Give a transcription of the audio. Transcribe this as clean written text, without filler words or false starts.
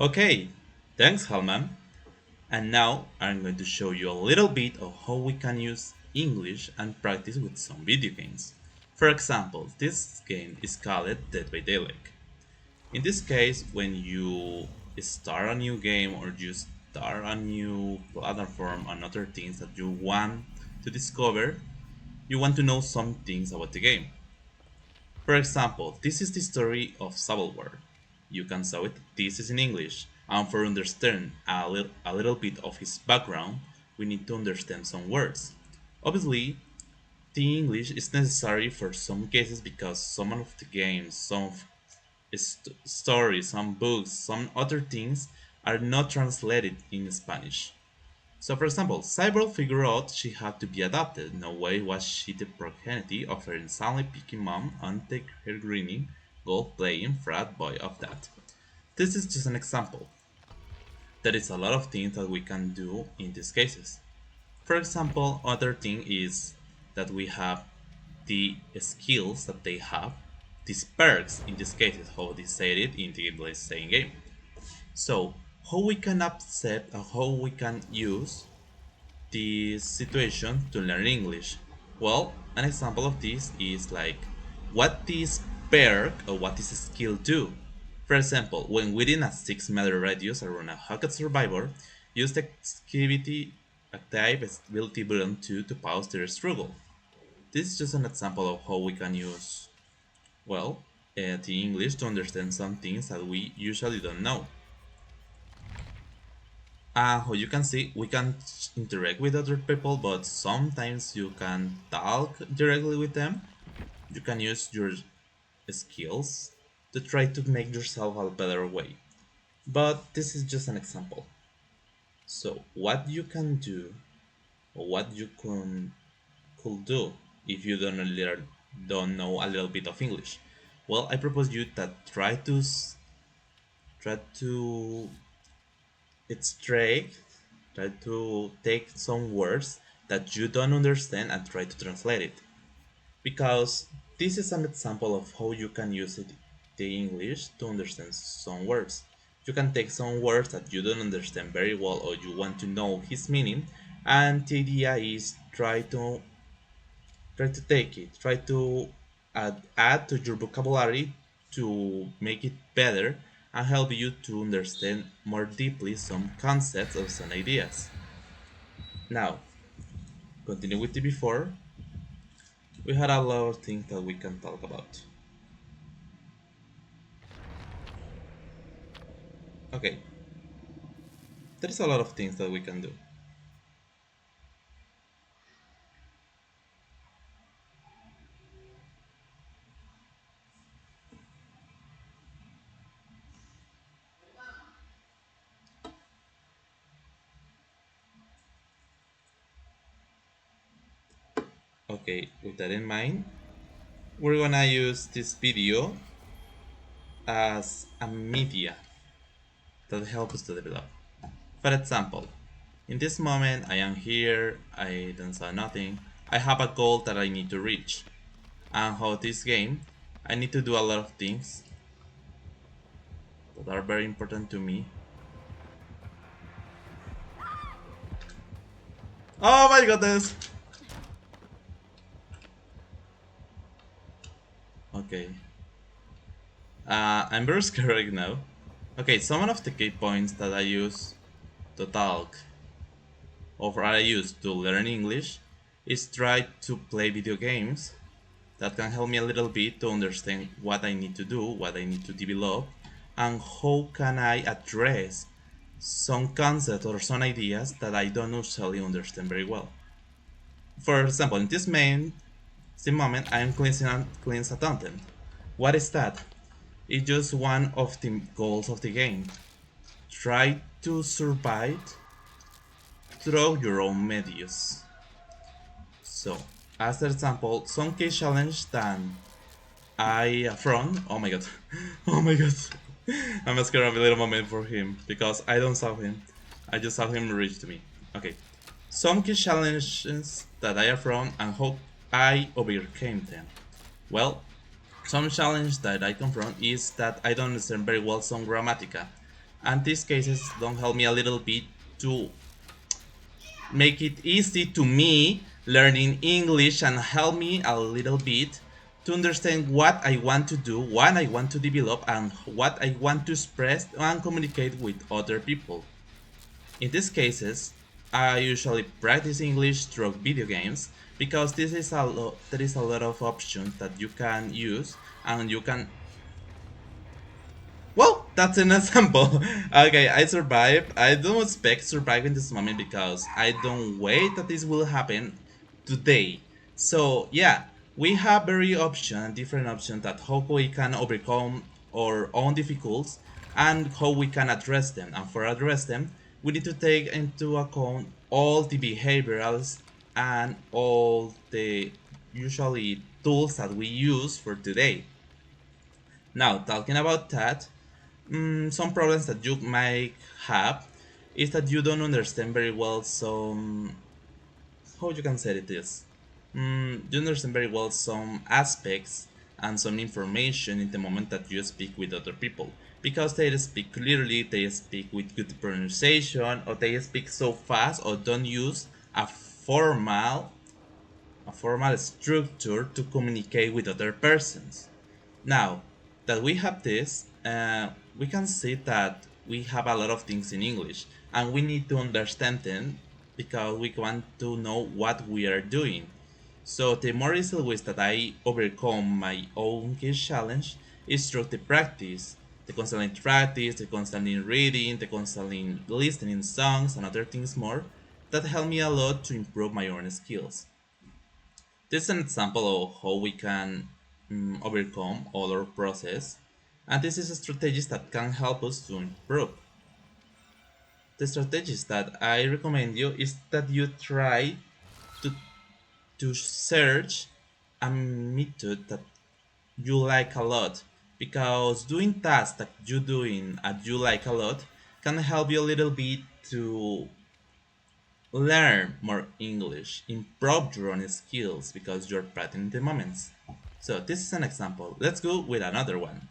Okay, thanks Halman. And now I'm going to show you a little bit of how we can use English and practice with some video games. For example, this game is called Dead by Daylight. In this case, when you start a new game or you start a new platform and other things that you want to discover, you want to know some things about the game. For example, this is the story of Civil War. You can saw it. This is in English, and for understand a little bit of his background, we need to understand some words. Obviously, the English is necessary for some cases because some of the games, some stories, some books, some other things are not translated in Spanish. So, for example, Cyborg figured out she had to be adopted. No way was she the progeny of her insanely picky mom and take her grinning, golf playing frat boy of that. This is just an example. There is a lot of things that we can do in these cases. For example, other thing is that we have the skills that they have, these perks in this case is how they say it in the Let's Say game. So, how we can accept and how we can use this situation to learn English? Well, an example of this is like what this perk or what this skill do. For example, when within a 6 meter radius around a Hackett survivor, use the activity active ability button 2 to pause their struggle. This is just an example of how we can use, well, the English to understand some things that we usually don't know. How you can see, we can interact with other people, but sometimes you can talk directly with them. You can use your skills to try to make yourself a better way. But this is just an example. So what you can do, or what you could do if you don't know a little bit of English. Well, I propose you that try to extract, try to take some words that you don't understand and try to translate it. Because this is an example of how you can use it, the English to understand some words. You can take some words that you don't understand very well or you want to know his meaning, and the idea is try to take it, try to add to your vocabulary to make it better and help you to understand more deeply some concepts or some ideas. Now, continue with the before, we had a lot of things that we can talk about. Okay, there is a lot of things that we can do. Okay, with that in mind, we're gonna use this video as a media that helps us to develop. For example, in this moment I am here, I don't saw nothing, I have a goal that I need to reach. And how this game, I need to do a lot of things that are very important to me. Oh my goodness! Okay. I'm very scared right now. Okay, some of the key points that I use to talk or I use to learn English is try to play video games that can help me a little bit to understand what I need to do, what I need to develop, and how can I address some concepts or some ideas that I don't usually understand very well. For example, in this moment, I am cleansing a content. What is that? It's just one of the goals of the game. Try to survive through your own medias. So, as an example, some case challenge that I affront. Oh my god. Oh my god. I'm scared of a little moment for him because I don't saw him. I just saw him reach to me. Okay. Some key challenges that I affront and how I overcame them. Well, some challenge that I confront is that I don't understand very well some grammatica. and these cases don't help me a little bit to make it easy to me learning English and help me a little bit to understand what I want to do, what I want to develop, and what I want to express and communicate with other people. In these cases, I usually practice English through video games because there is a lot of options that you can use and you can. Well, that's an example. Okay, I survived. I don't expect surviving this moment because I don't wait that this will happen today. So yeah, we have different options that how we can overcome our own difficulties and how we can address them. And for address them, we need to take into account all the behaviorals and all the usually tools that we use for today. Now, talking about that, some problems that you might have is that you don't understand very well some how you can say it is. You understand very well some aspects and some information in the moment that you speak with other people because they speak clearly, they speak with good pronunciation, or they speak so fast or don't use a formal structure to communicate with other persons. Now that we have this, we can see that we have a lot of things in English and we need to understand them because we want to know what we are doing. So the more easy ways that I overcome my own English challenge is through the constantly reading, the constantly listening songs and other things more that help me a lot to improve my own skills. This is an example of how we can overcome all our process, and this is strategies that can help us to improve. The strategies that I recommend you is that you try to, to search a method that you like a lot, because doing tasks that you doing and you like a lot can help you a little bit to learn more English, improve your own skills because you're practicing the moments. So this is an example. Let's go with another one.